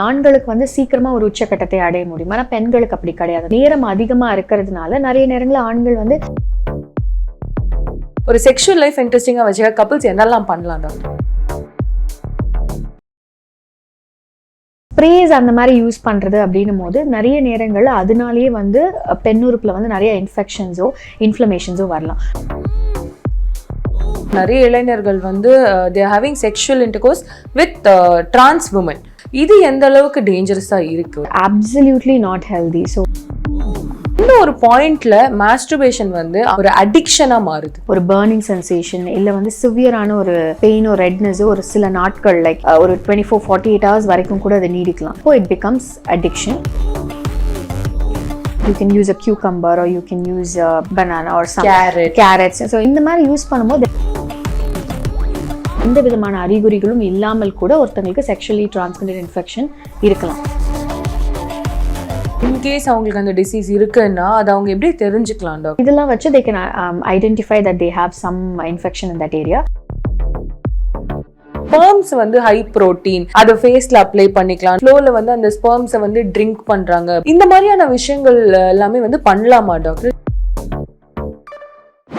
ஆண்களுக்கு வந்து சீக்கிரமா ஒரு உச்சக்கட்டத்தை அடைய முடியும். ஆனா பெண்களுக்கு அப்படி கிடையாது. நேரம் அதிகமா இருக்கிறதுனால நிறைய நேரங்கள்ல ஆண்கள் வந்து ஒரு செக்ஷுவல் லைஃப் இன்ட்ரெஸ்டிங்கா வச்சுக்க கப்பிள்ஸ் என்னெல்லாம் பண்ணலாம் டாக்டர்? ஸ்ப்ரேஸ் அந்த மாதிரி யூஸ் பண்றது அப்படின்னும் போது நிறைய நேரங்கள்ல அதனாலேயே வந்து பெண்ணுறுப்புல வந்து நிறைய இன்ஃபெக்ஷன்ஸோ இன்ஃப்ளமேஷன்ஸோ வரலாம். நிறைய இளைஞர்கள் வந்து they are having sexual intercourse with trans women. இது எந்த அளவுக்கு டேஞ்சரஸா இருக்கு? Absolutely not healthy. So இந்த ஒரு பாயிண்ட்ல மாஸ்டர்பேஷன் வந்து ஒரு அடிக்ஷனா மாறுது. ஒரு பர்னிங் சென்சேஷன் இல்ல வந்து சிவியரான ஒரு பெயினோ ரெட்னஸோ ஒரு சில நாட்கள் லைக் ஒரு 24-48 hours வரைக்கும் கூட அதை நீடிக்கலாம். So it becomes addiction. You can use a cucumber or you can use a banana or some carrots. So இந்த மாதிரி யூஸ் பண்ணும்போது எந்த விதமான அறிகுறிகளும் இல்லாமல் கூட ஒருத்தங்களுக்கு செக்ஷுவலி டிரான்ஸ்மிட்டட் இன்ஃபெக்ஷன் இருக்கலாம். இன்கேஸ் அவங்களுக்கு அந்த டிசீஸ் இருக்குன்னா அது அவங்க எப்படி தெரிஞ்சுக்கலாம் டாக்டர்? இதெல்லாம் வச்சு they can identify that they have some infection in that area. Sperms வந்து ஹை புரோட்டீன், அதை ஃபேஸ்ல அப்ளை பண்ணிக்கலாம். ஃப்ளோல வந்து அந்த ஸ்பெர்ம்ஸை வந்து ட்ரிங்க் பண்றாங்க. இந்த மாதிரியான விஷயங்கள் எல்லாமே வந்து பண்ணலாமா டாக்டர்?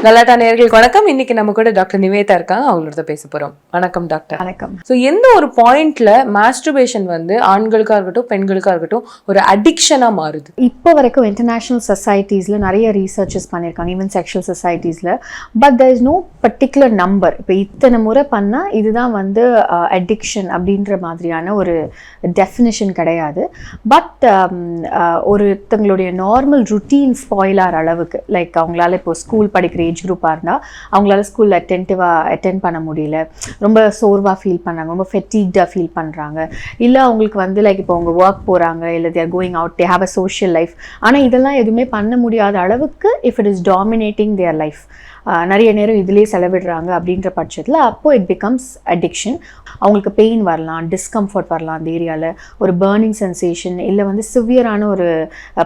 கலாட்டா நேயர்களுக்கு வணக்கம். இன்னைக்கு நம்ம கூட டாக்டர் நிவேதா இருக்காங்க. அவங்களோட பேச போறோம். வணக்கம் டாக்டர். வணக்கம். ஸோ எந்த ஒரு பாயிண்ட்ல மாஸ்டர்பேஷன் வந்து ஆண்களுக்கா இருக்கட்டும் பெண்களுக்கா இருக்கட்டும் ஒரு அடிக்ஷனா மாறுது? இப்போ வரைக்கும் இன்டர்நேஷனல் சொசைட்டிஸ்ல நிறைய ரீசர்ச்சஸ் பண்ணியிருக்காங்க, ஈவன் செக்ஷுவல் சொசைட்டிஸ்ல. But there is no particular number. இப்போ இத்தனை முறை பண்ணா இதுதான் வந்து அடிக்ஷன் அப்படின்ற மாதிரியான ஒரு டெஃபினிஷன் கிடையாது. பட் ஒருத்தங்களுடைய நார்மல் ருட்டீன் ஸ்பாயில் ஆகிற அளவுக்கு, லைக் அவங்களால இப்போ ஸ்கூல் படிக்கிற ஏஜ் குரூப்பாக இருந்தால் அவங்களால ஸ்கூலில் அட்டென்ட் பண்ண முடியல, ரொம்ப சோர்வாக ஃபீல் பண்ணுறாங்க, ரொம்ப ஃபெட்டிக்டாக ஃபீல் பண்ணுறாங்க. இல்லை அவங்களுக்கு வந்து லைக் இப்போ அவங்க ஒர்க் போகிறாங்க, இல்லை they're going out, they have a social life. ஆனால் இதெல்லாம் எதுவுமே பண்ண முடியாத அளவுக்கு if it is dominating their life, நிறைய நேரம் இதுலேயே செலவிடுறாங்க அப்படின்ற பட்சத்தில் அப்போ இட் பிகம்ஸ் அடிக்ஷன். அவங்களுக்கு பெயின் வரலாம், டிஸ்கம்ஃபர்ட் வரலாம், அந்த ஏரியாவில் ஒரு பர்னிங் சென்சேஷன் இல்லை வந்து சிவியரான ஒரு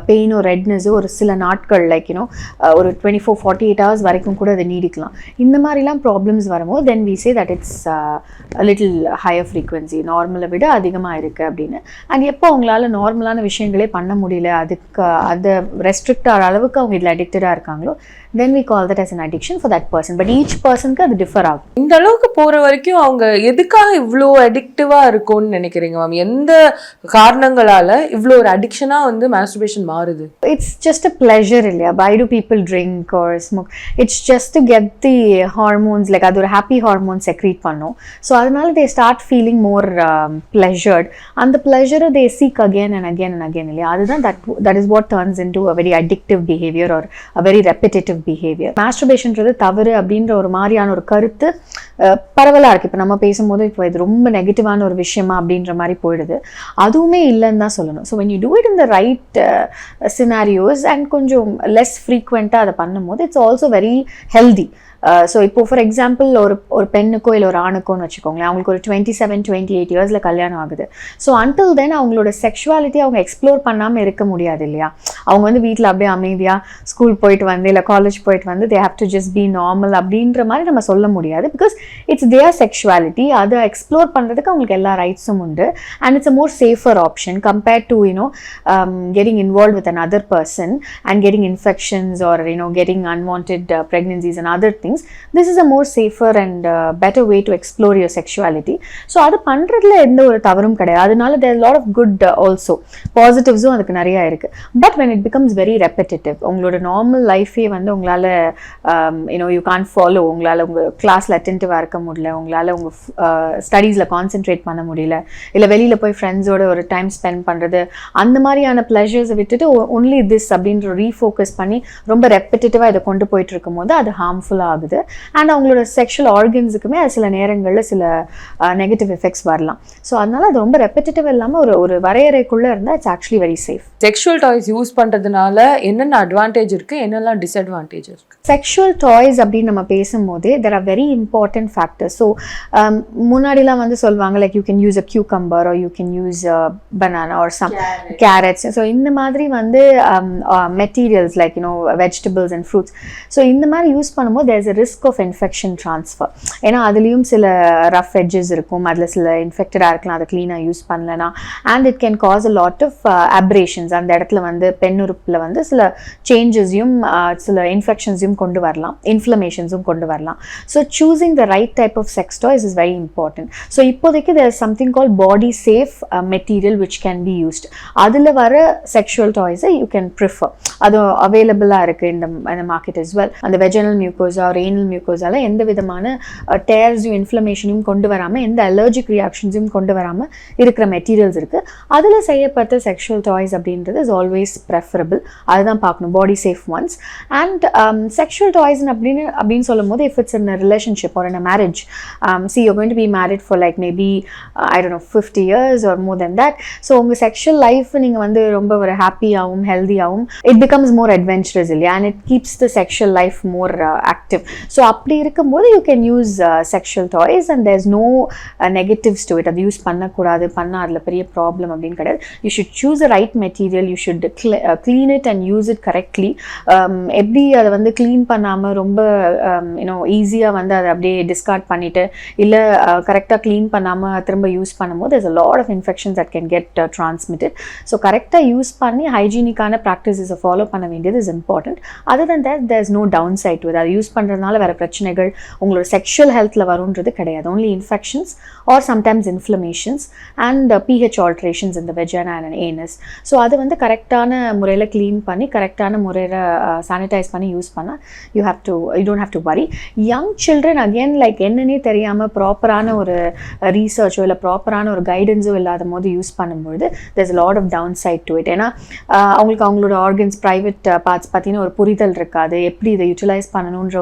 பெயினோ ரெட்னஸோ ஒரு சில நாட்கள் லைக் ஒரு 24-48 hours வரைக்கும் கூட அதை நீடிக்கலாம். இந்த மாதிரிலாம் ப்ராப்ளம்ஸ் வரும்போது then we say that it's little higher frequency, நார்மலை விட அதிகமாக இருக்குது அப்படின்னு. அண்ட் எப்போ அவங்களால நார்மலான விஷயங்களே பண்ண முடியல, அதுக்கு அதை ரெஸ்ட்ரிக்ட் ஆகிற அளவுக்கு அவங்க இதில் அடிக்டடாக இருக்காங்களோ, then we call that as an addiction for that person. But each person க்கு அது டிஃபர் ஆகும். இந்த அளவுக்கு போற வரைக்கும் அவங்க எதுக்காக இவ்வளோ அடிக்டிவா இருக்கும்னு நினைக்கிறீங்க மேம்? எந்த காரணங்களால இவ்வளோ ஒரு அடிக்ஷனா வந்து மாஸ்டர்பேஷன் மாறுது? It's just a pleasure இல்லையா? Why do people drink or smoke? It's just to get the hormones, like அது ஒரு happy hormone secrete பண்ணும். So அதனால they start feeling more pleasured. And the pleasure they seek again and again and again இல்லையா? அதுதான் that is what turns into a very addictive behavior or a very repetitive behavior. மாஸ்டர்பேஷன்ன்றது தவறு அப்படின்ற ஒரு மாதிரியான ஒரு கருத்து பரவலாக இருக்குது. இப்போ நம்ம பேசும்போது இப்போ இது ரொம்ப நெகட்டிவான ஒரு விஷயமா அப்படின்ற மாதிரி போயிடுது. அதுவுமே இல்லைன்னு தான் சொல்லணும். So when you do it in the right scenarios and கொஞ்சம் less frequent-ஆக அதை பண்ணும்போது it's also very healthy. So இப்போ ஃபார் எக்ஸாம்பிள் ஒரு பெண்ணுக்கோ இல்லை ஒரு ஆணுக்கோன்னு வச்சுக்கோங்களேன், அவங்களுக்கு ஒரு 27-28 இயர்ஸில் கல்யாணம் ஆகுது. ஸோ அன்டில் தென் அவங்களோட செக்ஷுவாலிட்டி அவங்க எக்ஸ்ப்ளோர் பண்ணாமல் இருக்க முடியாது இல்லையா? அவங்க வந்து வீட்டில் அப்படியே அமைதியாக ஸ்கூல் போயிட்டு வந்து இல்லை காலேஜ் போயிட்டு வந்து they have to just be normal அப்படின்ற மாதிரி நம்ம சொல்ல முடியாது. பிகாஸ் இட்ஸ் தேர் செக்ஷுவாலிட்டி, அதை எக்ஸ்ப்ளோர் பண்ணுறதுக்கு அவங்களுக்கு எல்லா ரைட்ஸும் உண்டு. And it's a more safer option compared to getting involve with an other person and getting infections are getting unwanted pregnancies and other things. This is a more safer and better way to explore your sexuality. So அது பண்றதுல எந்த ஒரு தவறும் கிடையாது. அதனால there are a lot of good also positives-உம் அதுக்கு நிறைய இருக்கு. But when it becomes very repetitive, உங்களோட நார்மல் லைஃபே வந்து உங்களால you can't follow, உங்களால உங்க கிளாஸ்ல அட்டென்டிவா இருக்க முடியல, உங்களால உங்க ஸ்டடீஸ்ல கான்சென்ட்ரேட் பண்ண முடியல, இல்ல வெளியில போய் ஃப்ரெண்ட்ஸோட ஒரு டைம் ஸ்பெண்ட் பண்றது, அந்த மாதிரியான பிளஷர்ஸை விட்டுட்டு ஒன்லி திஸ் அப்படின்ற ரீஃபோக்கஸ் பண்ணி ரொம்ப ரெப்பிட்டேட்டிவா இதை கொண்டு போயிட்டு இருக்கும் போது அது ஹார்ம்ஃபுல்லா ஆகுது. அண்ட் அவங்களோட செக்ஷுவல் ஆர்கன்ஸுக்குமே அது சில நேரங்களில் சில நெகட்டிவ் எஃபெக்ட்ஸ் வரலாம். ஸோ அதனால அது ரொம்ப ரெப்பிட்டேட்டிவ் இல்லாமல் ஒரு வரையறைக்குள்ளே இருந்தால் it's actually very safe. Sexual toys use பண்ணுறதுனால என்னென்ன அட்வான்டேஜ் இருக்குது, என்னெல்லாம் டிஸ்அட்வான்டேஜ் இருக்குது? செக்ஷுவல் டாய்ஸ் அப்படின்னு நம்ம பேசும்போதே there are very important factors. So முன்னாடிலாம் வந்து சொல்லுவாங்க like you can use a cucumber or you can use a banana or some carrots. So இந்த மாதிரி வந்து materials like vegetables and fruits. So இந்த மாதிரி யூஸ் பண்ணும்போது there's a risk of infection transfer. ஏன்னா அதுலேயும் சில ரஃப் எட்ஜஸ் இருக்கும், அதில் சில இன்ஃபெக்டடாக இருக்கலாம், அதை க்ளீனாக யூஸ் பண்ணலனா. And it can cause a lot of abrasions. அந்த இடத்துல வந்து பெண்ணுறுப்பில் வந்து சில சேஞ்சஸையும் சில இன்ஃபெக்ஷன்ஸையும் கொண்டு வரலாம், இன்ஃப்ளமேஷன்ஸும் கொண்டு வரலாம். So choosing the right type of sex toys is very important. So இப்போதைக்கு there is something call body safe material which can be used. அதில் வர செக்ஷுவல் டாய்ஸை யூ கேன் ப்ரிஃபர். அது அவைலபிளாக இருக்குது இந்த மார்க்கெட் as well. அந்த வெஜினல் மியூக்கோசா ஒரு ஏனல் மியூக்கோசால எந்த விதமான டேர்ஸையும் இன்ஃப்ளமேஷனையும் கொண்டு வராமல், எந்த அலர்ஜிக் ரியாக்ஷன்ஸையும் கொண்டு வராமல் இருக்கிற மெட்டீரியல்ஸ் இருக்குது. அதில் செய்யப்பட்ட செக்ஷுவல் டாய்ஸ் அப்படின்றது இஸ் ஆல்வேஸ் ப்ரெஃபரபிள். அதுதான் பார்க்கணும், body safe ones. And sexual toys அப்படின்னு சொல்லும் போது, if it's in a relationship or in a marriage, see you're going to be married for like maybe I don't know 50 years or more than that. So உங்கள் sexual life நீங்கள் வந்து ரொம்ப ஒரு ஹாப்பியாகவும் ஹெல்த்தியாகவும் it becomes more adventurous இல்லையா, and it keeps the sexual life more active. So அப்படி இருக்கும்போது you can use sexual toys and there's no negatives to it. அது யூஸ் பண்ணக்கூடாது, பண்ணால் அதில் பெரிய ப்ராப்ளம் அப்படின்னு கிடையாது. You should choose the right material, you should clean it and use it correctly. எப்படி அதை வந்து க்ளீன் பண்ணாமல் ரொம்ப ஈஸியாக வந்து அதை அப்படியே டிஸ்கார்ட் பண்ணிவிட்டு இல்லை கரெக்டாக க்ளீன் பண்ணாமல் திரும்ப யூஸ் பண்ணும்போது there's a lot of infections that can get transmitted. So கரெக்டாக யூஸ் பண்ணி ஹைஜீனிக்கான ப்ராக்டிசஸை ஃபாலோ பண்ண வேண்டியது is important. Other than that there is no downside with. அதை யூஸ் பண்ணுறதுனால வேறு பிரச்சனைகள் உங்களோட செக்ஷுவல் ஹெல்த்தில் வரும்ன்றது கிடையாது. Only infections or sometimes inflammations and pH alterations இந்த வெஜினா அண்ட் ஏனஸ். ஸோ அது வந்து கரெக்டான முறையில் க்ளீன் பண்ணி கரெக்டான முறையில் சானிடைஸ் பண்ணி யூஸ் பண்ணால் you don't have to worry. Young children again like என்னன்னே தெரியாமல் ப்ராப்பரான ஒரு ரீசர்ச்சோ இல்லை ப்ராப்பரான ஒரு கைடன்ஸோ இல்லாத போது யூஸ் பண்ணும்பொழுது there's a lot of downside to it. ஏன்னா அவங்களுக்கு அவங்களோட ஆர்கன்ஸ் ப்ரைவேட் பார்ட்ஸ் பார்த்தீங்கன்னா ஒரு புரிதல் இருக்காது, எப்படி இதை யூட்டிலைஸ் பண்ணணுன்ற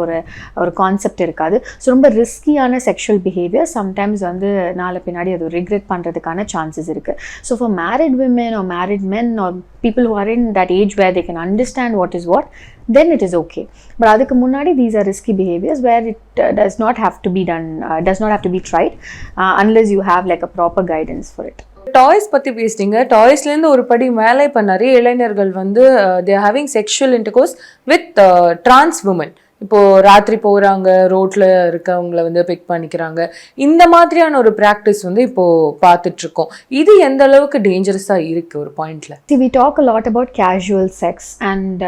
ஒரு கான்செப்ட் இருக்காது. ஸோ ரொம்ப ரிஸ்கியான செக்ஷுவல் பிஹேவியர் சம்டைம்ஸ் வந்து நாளை பின்னாடி அது ரிக்ரெட் பண்ணுறதுக்கான சான்சஸ் இருக்குது. So for married women are married men R people who are in that age where they can understand what is what, then it is okay. But adukku munnadi these are risky behaviors where it does not have to be done, does not have to be tried unless you have like a proper guidance for it. Toys பற்றி பேசிட்டீங்க. டாய்ஸ்லேருந்து ஒரு படி மேலே இப்போ நிறைய இளைஞர்கள் வந்து they are having sexual intercourse with trans woman. இப்போது ராத்திரி போகிறாங்க, ரோட்டில் இருக்கவங்கள வந்து பிக் பண்ணிக்கிறாங்க. இந்த மாதிரியான ஒரு ப்ராக்டிஸ் வந்து இப்போது பார்த்துட்ருக்கோம். இது எந்த அளவுக்கு டேஞ்சரஸாக இருக்குது ஒரு பாயிண்டில்? See, we talk a lot about casual sex and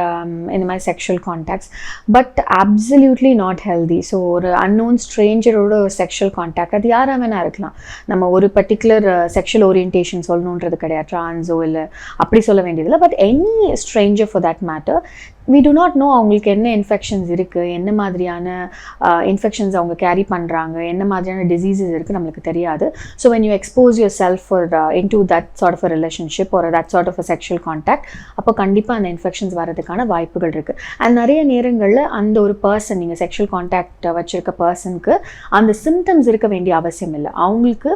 in my sexual contacts, but absolutely not healthy. So ஒரு unknown strangeரோட ஒரு sexual contact அது யாராக வேணா இருக்கலாம். நம்ம ஒரு பர்டிகுலர் செக்ஷுவல் ஓரியன்டேஷன் சொல்லணுன்றது கிடையாது, ட்ரான்ஸோ இல்லை அப்படி சொல்ல வேண்டியதில்லை. But any Stranger for that matter, we do not know அவங்களுக்கு என்ன இன்ஃபெக்ஷன்ஸ் இருக்குது, என்ன மாதிரியான இன்ஃபெக்ஷன்ஸ் அவங்க கேரி பண்ணுறாங்க, என்ன மாதிரியான டிசீசஸ் இருக்குது நம்மளுக்கு தெரியாது. So when you expose yourself for into that sort of a relationship or that sort of a sexual contact, அப்போ கண்டிப்பாக அந்த இன்ஃபெக்ஷன்ஸ் வரதுக்கான வாய்ப்புகள் இருக்குது. அண்ட் நிறைய நேரங்களில் அந்த ஒரு பர்சன், நீங்கள் செக்ஷுவல் கான்டாக்ட் வச்சுருக்க பர்சனுக்கு அந்த சிம்டம்ஸ் இருக்க வேண்டிய அவசியம் இல்லை. அவங்களுக்கு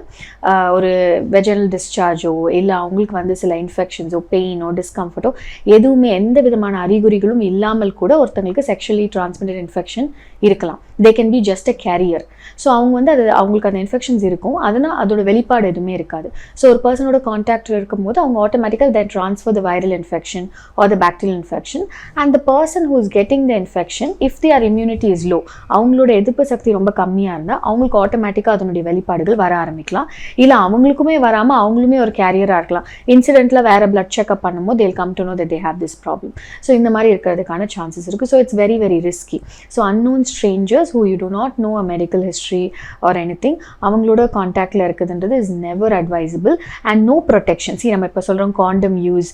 ஒரு வெஜினல் டிஸ்சார்ஜோ இல்லை அவங்களுக்கு வந்து சில இன்ஃபெக்ஷன்ஸோ பெயினோ டிஸ்கம்ஃபர்ட்டோ எதுவுமே எந்த விதமான அறிகுறிகளும் இல்லாமல் கூட ஒருத்தங்களுக்கு செக்ஷுவலி டிரான்ஸ்மிட்டட் இன்ஃபெக்ஷன் இருக்கலாம். They can be just a carrier. So அவங்க வந்து அவங்களுக்கு அந்த இன்ஃபெக்ஷன்ஸ் இருக்கும், அதனால் அதோட வெளிப்பாடு எதுவுமே இருக்காது. ஸோ ஒரு பர்சனோட கான்டாக்டில் இருக்கும்போது அவங்க ஆட்டோமேட்டிக்காக they transfer the viral infection or the bacterial infection. And the person who is getting the infection, if their immunity is low, அவங்களோட எதிர்ப்பு சக்தி ரொம்ப கம்மியாக இருந்தால் அவங்களுக்கு ஆட்டோமேட்டிக்காக அதனுடைய வெளிப்பாடுகள் வர ஆரம்பிக்கலாம். இல்லை அவங்களுக்குமே வராமல் அவங்களுமே ஒரு கேரியராக இருக்கலாம். இன்சிடென்ட்டில் வேறு பிளட் செக்அப் பண்ணும்போது they'll come to know that they have this problem. So இந்த மாதிரி இருக்கிறதுக்கான சான்சஸ் இருக்குது. So it's very very risky. So unknown strangers who you do not know a medical history or anything, அவங்களோட கான்டாக்டில் இருக்குதுன்றது is never advisable. And no protection. See நம்ம இப்போ சொல்கிறோம் condom use,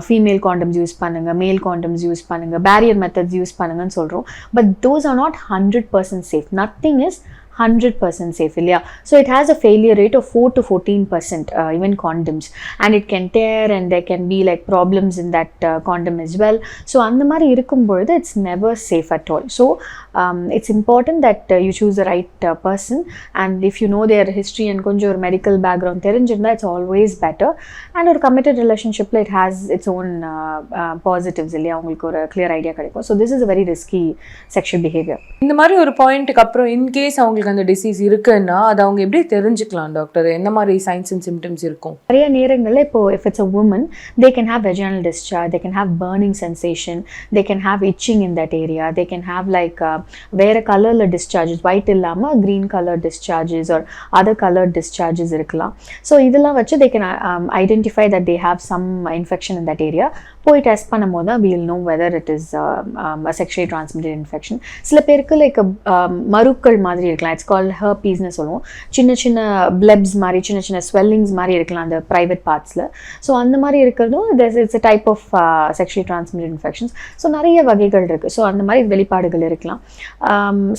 female condoms use பண்ணுங்கள், male condoms use பண்ணுங்கள், barrier methods use பண்ணுங்கன்னு சொல்கிறோம். But those are not 100% safe. Nothing is 100% safe இல்லையா. So it has a failure rate of 4 to 14% even condoms, and it can tear and there can be like problems in that condom as well. So அந்த மாதிரி இருக்கும்பொழுது it's never safe at all. So it's important that you choose the right person, and if you know their history and கொஞ்சம் ஒரு medical background தெரிஞ்சிருந்தா it's always better. And ஒரு committed relationshipல it has its own positives இல்லையா, உங்களுக்கு ஒரு clear idea கிடைக்கும். So this is a very risky sexual behavior. இந்த மாதிரி ஒரு பாயிண்ட்டுக்கு அப்புறம் இன்கேஸ் அவங்களுக்கு அவங்களுக்கு அந்த டிசீஸ் இருக்குன்னா அது அவங்க எப்படி தெரிஞ்சுக்கலாம் டாக்டர்? என்ன மாதிரி சைன்ஸ் அண்ட் சிம்டம்ஸ் இருக்கும்? நிறைய நேரங்களில் இப்போ if it's a woman, they can have vaginal discharge, they can have burning sensation, they can have itching in that area, they can have like வேற கலரில் discharges, white இல்லாமல் green color discharges or other colored discharges இருக்கலாம். So இதெல்லாம் வச்சு they can identify that they have some infection in that area. போய் test பண்ணும்போது தான் we'll know whether it is a sexually transmitted infection. சில பேருக்கு like மருக்கள் மாதிரி இருக்கலாம், இட்ஸ் கால்ட் ஹர்பீஸ்னு சொல்லுவோம். சின்ன சின்ன பிளப்ஸ் மாதிரி சின்ன சின்ன ஸ்வெல்லிங்ஸ் மாதிரி இருக்கலாம் அந்த ப்ரைவேட் பார்ட்ஸில். ஸோ அந்த மாதிரி இருக்கிறதும் it's a type of sexually transmitted infections. So நிறைய வகைகள் இருக்குது. ஸோ அந்த மாதிரி வெளிப்பாடுகள் இருக்கலாம்.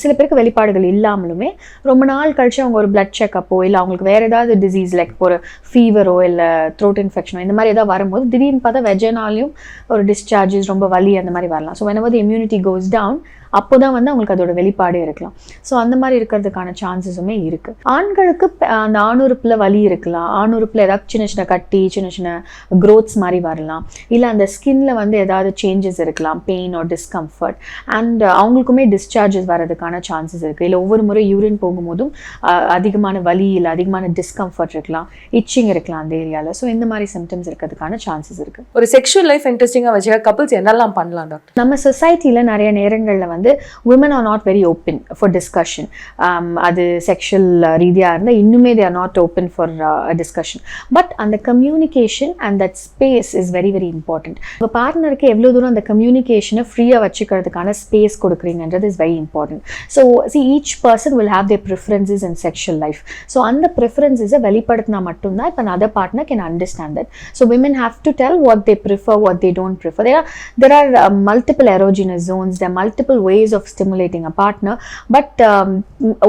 சில பேருக்கு வெளிப்பாடுகள் இல்லாமலுமே ரொம்ப நாள் கழிச்சு அவங்க ஒரு பிளட் செக்கப்போ இல்லை அவங்களுக்கு வேறு ஏதாவது டிசீஸ் லைக் ஒரு ஃபீவரோ இல்லை த்ரோட் இன்ஃபெக்ஷனோ இந்த மாதிரி ஏதாவது வரும்போது திடீர்னு பார்த்தா வெஜனாலையும் ஒரு டிஸ்சார்ஜஸ் ரொம்ப வலி அந்த மாதிரி வரலாம். So whenever the immunity goes down அப்போ தான் வந்து அவங்களுக்கு அதோட வெளிப்பாடே இருக்கலாம். ஸோ அந்த மாதிரி இருக்கிறதுக்கான சான்சஸுமே இருக்குது. ஆண்களுக்கு அந்த ஆணுறுப்பில் வலி இருக்கலாம், ஆணுறுப்பில் ஏதாவது சின்ன சின்ன கட்டி சின்ன சின்ன க்ரோத்ஸ் மாதிரி வரலாம், இல்லை அந்த ஸ்கின்ல வந்து ஏதாவது சேஞ்சஸ் இருக்கலாம், பெயின் ஆர் டிஸ்கம்ஃபர்ட், அண்ட் அவங்களுக்குமே டிஸ்சார்ஜஸ் வரதுக்கான சான்சஸ் இருக்குது. இல்லை ஒவ்வொரு முறை யூரின் போகும்போதும் அதிகமான வலி இல்லை அதிகமான டிஸ்கம்ஃபர்ட் இருக்கலாம், இச்சிங் இருக்கலாம் அந்த ஏரியாவில். ஸோ இந்த மாதிரி சிம்டம்ஸ் இருக்கிறதுக்கான சான்சஸ் இருக்குது. ஒரு செக்ஷுவல் லைஃப் இன்ட்ரெஸ்டிங்காக வச்சுக்க கப்பிள்ஸ் என்னெல்லாம் பண்ணலாம் டாக்டர்? நம்ம சொசைட்டியில் நிறைய நேரங்களில் வந்து women are not very open for discussion. அது செக்ஷுவல் ரீதியாக இருந்தால் இன்னுமே they are not open for a discussion. But அந்த communication and that space is very very important. உங்கள் பார்ட்னருக்கு எவ்வளோ தூரம் அந்த கம்யூனிகேஷனை ஃப்ரீயாக வச்சுக்கிறதுக்கான ஸ்பேஸ் கொடுக்குறீங்கன்றது is very important. So each person will have their preferences in sexual life. So அந்த ப்ரிஃபரன்ஸை வெளிப்படுத்தினா மட்டும்தான் இப்போ another partner can understand that. So women have to tell what they prefer, what they don't prefer. There are multiple erogenous zones, there are multiple ways of stimulating a partner, but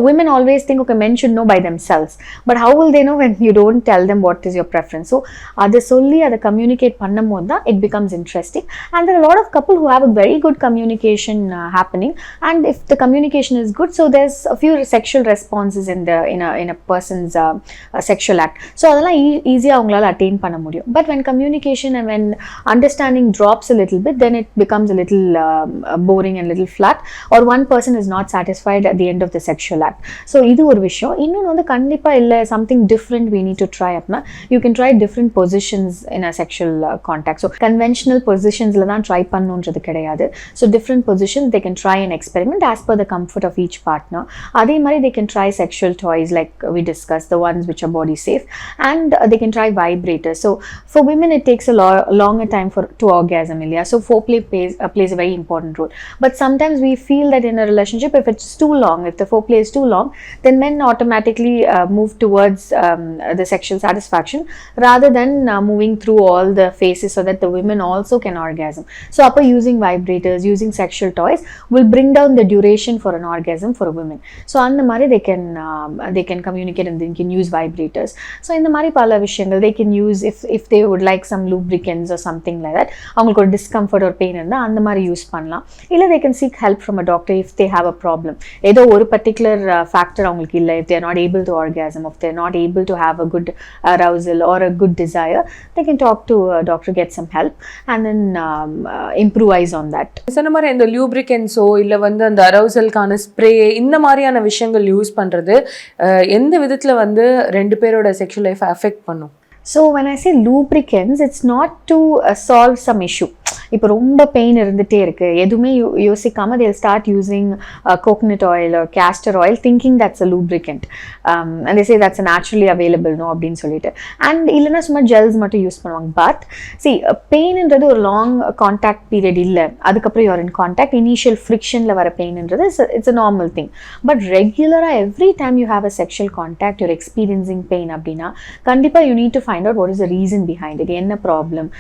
women always think okay, men should know by themselves, but how will they know when you don't tell them what is your preference? So அதை சொல்லி அதை communicate பண்ணும்போது தான் it becomes interesting, and there are a lot of couple who have a very good communication happening, and if the communication is good, so there's a few sexual responses in a person's sexual act. So அதெல்லாம் ஈஸியாக அவங்களால attain பண்ண முடியும். But when communication and when understanding drops a little bit, then it becomes a little boring and little flat, or one person is not satisfied at the end of the sexual act. So இது ஒரு விஷயம். இன்னொன்று வந்து கண்டிப்பாக இல்லை something different we need to try அப்படின்னா you can try different positions in a sexual contact. So conventional positionsல தான் try பண்ணணுன்றது கிடையாது. So different positions they can try and experiment as per the comfort of each partner. அதே மாதிரி they can try sexual toys like we discussed, the ones which are body safe, and they can try vibrators. So for women it takes a longer time to orgasm, இல்லையா? So foreplay plays a very important role. But sometimes we feel that in a relationship, if it's too long, if the foreplay is too long, then men automatically move towards the sexual satisfaction rather than moving through all the phases so that the women also can orgasm. So upper using vibrators, using sexual toys will bring down the duration for an orgasm for a woman. So அந்த மாதிரி they can communicate and they can use vibrators. So இந்த மாதிரி பல விஷயங்கள் they can use if they would like some lubricants or something like that. அவங்களுக்கு ஒரு discomfort or pain இருந்தால் அந்த மாதிரி யூஸ் பண்ணலாம். இல்லை they can seek help from a doctor if they have a problem. ஏதோ ஒரு particular factor அவங்களுக்கு இல்லை, if they are not able to orgasm, if they are not able to have a good arousal or a good desire, they can talk to a doctor, get some help, and then improvise on that. சொன்ன மாதிரி இந்த லூப்ரிகன்ஸோ இல்லை வந்து அந்த அரௌசலுக்கான spray இந்த மாதிரியான விஷயங்கள் use பண்ணுறது எந்த விதத்தில் வந்து ரெண்டு பேரோட செக்ஷுவல் லைஃப் அஃபெக்ட் பண்ணும்? So when I say lubricants, it's not to solve some issue. இப்போ ரொம்ப பெயின் இருந்துகிட்டே இருக்குது, எதுவுமே யோசிக்காமல் they'll start using coconut oil or castor oil thinking that's a lubricant, and they say that's naturally available no அப்படின்னு சொல்லிட்டு, and இல்லைன்னா சும்மா ஜெல்ஸ் மட்டும் யூஸ் பண்ணுவாங்க. பட் see பெயின்ன்றது ஒரு லாங் கான்டாக்ட் பீரியட் இல்லை, அதுக்கப்புறம் யூஆர் இன் கான்டாக்ட், இனிஷியல் ஃப்ரிக்ஷனில் வர பெயின்ன்றது it's a normal thing. But ரெகுலராக every time you have a sexual contact you're experiencing pain அப்படின்னா கண்டிப்பாக you need to find out what is the reason behind it. என்ன problem,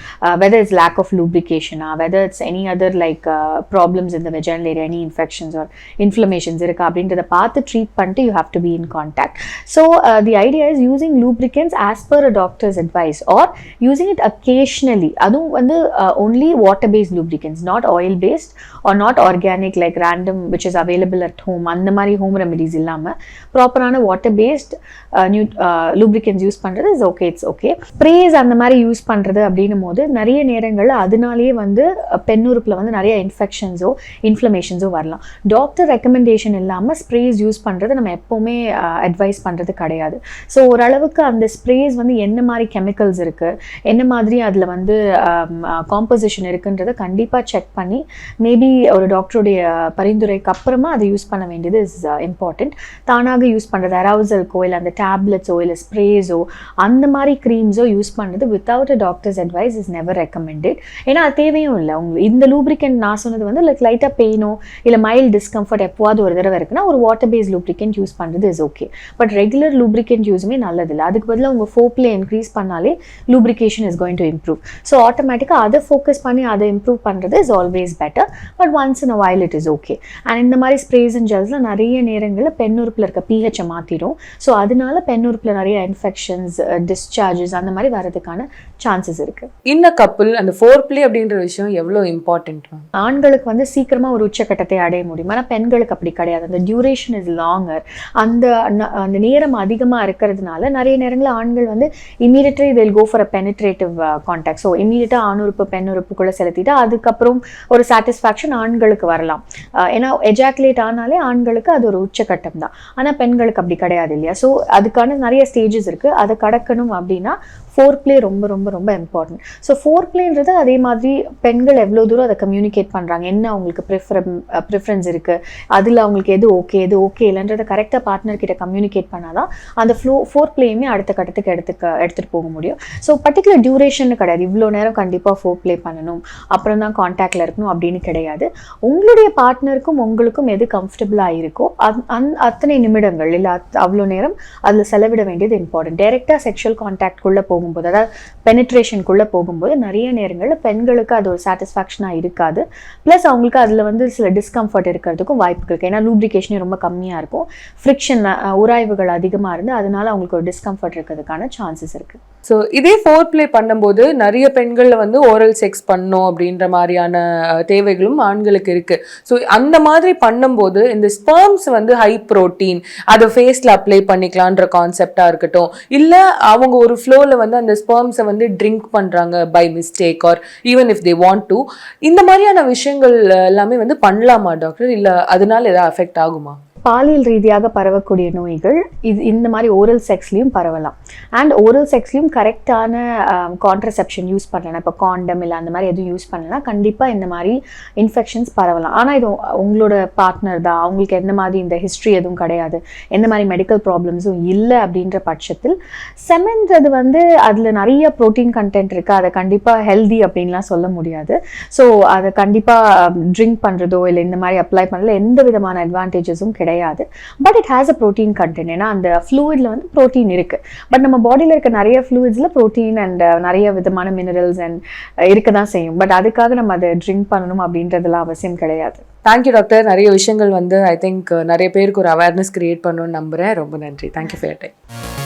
whether it's lack of lubrication, whether it's any other like problems in the vaginal area, any infections or inflammations irukka abindradha paathu treat pannite you have to be in contact. So the idea is using lubricants as per a doctor's advice or using it occasionally. Adu vandu only water based lubricants, not oil based or not organic like random which is available at home. அந்த மாதிரி home remedies illama proper-ஆன water based lubricants use பண்றது is okay, it's okay. Sprays அந்த மாதிரி use பண்றது அப்படினும் போது நிறைய நேரங்கள்ல அதனாலேயே வந்து பெண்ணுறுப்பில் வந்து நிறைய இன்ஃபெக்ஷன்ஸோ இன்ஃப்ளமேஷன்ஸோ வரலாம். டாக்டர் ரெக்கமெண்டேஷன் இல்லாமல் ஸ்ப்ரேஸ் யூஸ் பண்ணுறது நம்ம எப்போவுமே அட்வைஸ் பண்ணுறது கிடையாது. ஸோ ஓரளவுக்கு அந்த ஸ்ப்ரேஸ் வந்து என்ன மாதிரி கெமிக்கல்ஸ் இருக்குது, என்ன மாதிரி அதில் வந்து காம்போசிஷன் இருக்குன்றதை கண்டிப்பாக செக் பண்ணி மேபி ஒரு டாக்டருடைய பரிந்துரைக்கு அப்புறமா அதை யூஸ் பண்ண வேண்டியது இஸ் இம்பார்ட்டண்ட். தானாக யூஸ் பண்ணுறது அரவுசல்கோ இல்லை அந்த டேப்லெட்ஸோ இல்லை ஸ்ப்ரேஸோ அந்த மாதிரி க்ரீம்ஸோ யூஸ் பண்ணுறது without a doctors advice is never recommended. ஏன்னா அது தேவையும் இல்லை. உங்களுக்கு இந்த லூப்ரிகன்ட் நான் சொன்னது வந்து லைட்டாக பெயினோ இல்லை மைல்டு டிஸ்கம்ஃபர்ட் எப்போவாது ஒரு தடவை இருக்குன்னா ஒரு வாட்டர் பேஸ்ட் லூப்ரிகன்ட் யூஸ் பண்ணுறது is okay. But regular lubricant யூஸுமே நல்லதில்லை. அதுக்கு பதிலாக உங்கள் ஃபோர்ப்ளே இன்க்ரீஸ் பண்ணாலே lubrication is going to improve. So ஆட்டோமேட்டிக்காக அதை ஃபோக்கஸ் பண்ணி அதை இம்ப்ரூவ் பண்ணுறது is always better. But once in a while it is okay. And இந்த மாதிரி ஸ்ப்ரேஸ் அண்ட் ஜெல்ஸில் நிறைய நேரங்களில் பெண்ணுறுப்பில் இருக்க pH மாற்றிடும். ஸோ அதனால பெண்ணுறுப்பில் நிறைய இன்ஃபெக்ஷன்ஸ், டிஸ்சார்ஜஸ் அந்த மாதிரி வரதுக்கான சான்சஸ் இருக்குது. இந்த கப்புள் அந்த ஃபோர்ப்ளே அப்படின்ற விஷயம் எவ்வளோ இம்பார்ட்டன்ட்? ஆண்களுக்கு வந்து சீக்கிரமாக ஒரு உச்சக்கட்டத்தை அடைய முடியும். ஆனால் பெண்களுக்கு அப்படி கிடையாது. அந்த டியூரேஷன் இஸ் லாங்கர். அந்த நேரம் அதிகமாக இருக்கிறதுனால நிறைய நேரங்களில் ஆண்கள் வந்து immediately they'll go for a penetrative contact. So இமீடியட்டாக ஆணுறுப்பு பெண்ணுறுப்புக்குள்ளே செலுத்திட்டு அதுக்கப்புறம் ஒரு சாட்டிஸ்ஃபேக்ஷன் ஆண்களுக்கு வரலாம். ஏன்னா எஜாக்குலேட் ஆனாலே ஆண்களுக்கு அது ஒரு உச்சக்கட்டம் தான். ஆனால் பெண்களுக்கு அப்படி கிடையாது இல்லையா? ஸோ அதுக்கான நிறைய ஸ்டேஜஸ் இருக்குது. அதை கடக்கணும் அப்படின்னா ஃபோர்ப்ளே ரொம்ப ரொம்ப ரொம்ப இம்பார்ட்டன்ட். ஸோ ஃபோர்ப்ளேன்றது அதே மாதிரி பெண்கள் எவ்வளோ தூரம் அதை கம்யூனிகேட் பண்ணுறாங்க, என்ன அவங்களுக்கு ப்ரிஃபரன்ஸ் இருக்குது, அதில் அவங்களுக்கு எது ஓகே இல்லைன்றதை கரெக்டாக பார்ட்னர் கிட்ட கம்யூனிகேட் பண்ணாதான் அந்த ஃபோர்ப்ளேயுமே அடுத்த கட்டத்துக்கு எடுத்துகிட்டு போக முடியும். ஸோ பர்டிகுலர் டியூரேஷன் கிடையாது, இவ்வளோ நேரம் கண்டிப்பாக ஃபோர்ப்ளே பண்ணணும் அப்புறம் தான் கான்டாக்டில் இருக்கணும் அப்படின்னு கிடையாது. உங்களுடைய பார்ட்னருக்கும் உங்களுக்கும் எது கம்ஃபர்டபுளாக இருக்கோ அத்தனை நிமிடங்கள் இல்லை அவ்வளோ நேரம் அதில் செலவிட வேண்டியது இம்பார்ட்டன்ட். டைரெக்டாக செக்ஷுவல் கான்டாக்ட்குள்ளே போகும்போது, அதாவது பெனிட்ரேஷனுக்குள்ளே போகும்போது நிறைய நேரங்களில் பெண்களுக்கு அது ஒரு சாட்டிஸ்ஃபேக்ஷனாக இருக்காது. ப்ளஸ் அவங்களுக்கு அதில் வந்து சில டிஸ்கம்ஃபர்ட் இருக்கிறதுக்கும் வாய்ப்பு இருக்குது. ஏன்னா லூப்ரிகேஷனே ரொம்ப கம்மியாக இருக்கும், ஃப்ரிக்ஷன் உராய்வுகள் அதிகமாக இருந்து அதனால அவங்களுக்கு ஒரு டிஸ்கம்ஃபர்ட் இருக்கிறதுக்கான சான்சஸ் இருக்குது. ஸோ இதே ஃபோர்ப்ளே பண்ணும்போது நிறைய பெண்களில் வந்து ஓரல் செக்ஸ் பண்ணணும் அப்படின்ற மாதிரியான தேவைகளும் ஆண்களுக்கு இருக்குது. ஸோ அந்த மாதிரி பண்ணும்போது இந்த ஸ்பெர்ம்ஸ் வந்து ஹை ப்ரோட்டீன் அதை ஃபேஸில் அப்ளை பண்ணிக்கலான்ற கான்செப்டாக இருக்கட்டும், இல்லை அவங்க ஒரு ஃப்ளோவில் வந்து அந்த ஸ்பெர்ம்ஸை வந்து ட்ரிங்க் பண்ணுறாங்க by mistake or even if they want to, இந்த மாதிரியான விஷயங்கள் எல்லாமே வந்து பண்ணலாமா டாக்டர்? இல்லை அதனால ஏதாவது அஃபெக்ட் ஆகுமா? பாலியல் ரீதியாக பரவக்கூடிய நோய்கள் இந்த மாதிரி ஓரல் செக்ஸ்லையும் பரவலாம். அண்ட் ஓரல் செக்ஸ்லையும் கரெக்டான கான்ட்ரசெப்ஷன் யூஸ் பண்ணலாம், இப்போ காண்டம் இல்லை அந்த மாதிரி எதுவும் யூஸ் பண்ணலாம், கண்டிப்பாக இந்த மாதிரி இன்ஃபெக்ஷன்ஸ் பரவலாம். ஆனால் இது உங்களோட பார்ட்னர் தான், அவங்களுக்கு எந்த மாதிரி இந்த ஹிஸ்ட்ரி எதுவும் கிடையாது, எந்த மாதிரி மெடிக்கல் ப்ராப்ளம்ஸும் இல்லை அப்படின்ற பட்சத்தில் செமென்றது வந்து அதில் நிறைய ப்ரோட்டீன் கண்டென்ட் இருக்குது, அதை கண்டிப்பாக ஹெல்தி அப்படின்லாம் சொல்ல முடியாது. ஸோ அதை கண்டிப்பாக ட்ரிங்க் பண்ணுறதோ இல்லை இந்த மாதிரி அப்ளை பண்ணுறதுல எந்த விதமான அட்வான்டேஜஸும் கிடையாது. But it has a protein content. ஏன்னா அந்த ஃப்ளூயிட்ல வந்து ப்ரோட்டீன் இருக்கு. பட் நம்ம பாடியில் இருக்க நிறைய ஃப்ளூயிட்ஸ்ல ப்ரோட்டீன் அண்ட் நிறைய விதமான மினரல்ஸ் அண்ட் இருக்க தான் செய்யும். பட் அதுக்காக நம்ம அதை ட்ரிங்க் பண்ணணும் அப்படின்றதுலாம் அவசியம் கிடையாது. Thank you doctor. நிறைய விஷயங்கள் வந்து ஐ திங்க் நிறைய பேருக்கு ஒரு அவேர்னஸ் கிரியேட் பண்ணணும்னு நம்புகிறேன். ரொம்ப நன்றி. Thank you for your time.